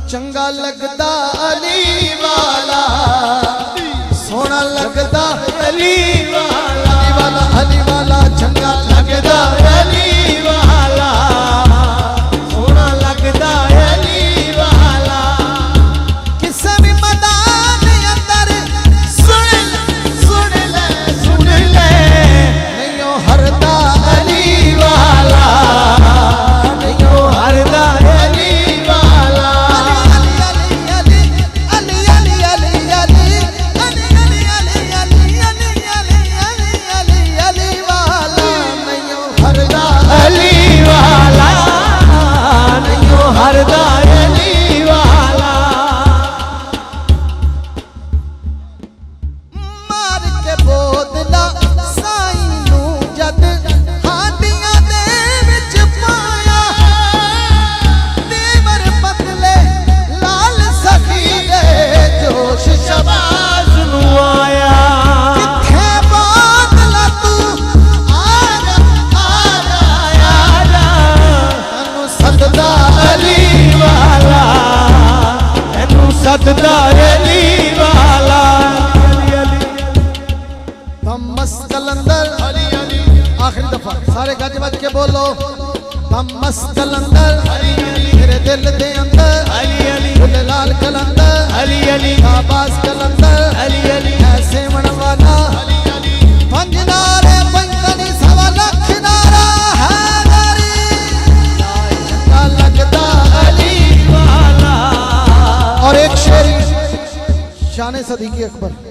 चंगा लगदा अली वाला, सोना लगदा अली वाला, अली वाला चंगा लगदा अली वाला, सोना लगदा अली वाला। किसे भी मैदान अंदर सुन ले नहीं हरदा अली वाला, नहीं हरदा अली वाला। कलंदर आखिरी दफा सारे गज बज के बोलो। मस कलंदर मेरे दिल दे अंदर फुल लाल कलंदर शाबाश कलंदर ऐसे मनवाना पंज नारे पंजनी सवा लख नारा है चंगा लगदा अली वाला। और एक शेर शान सदीकी अकबर।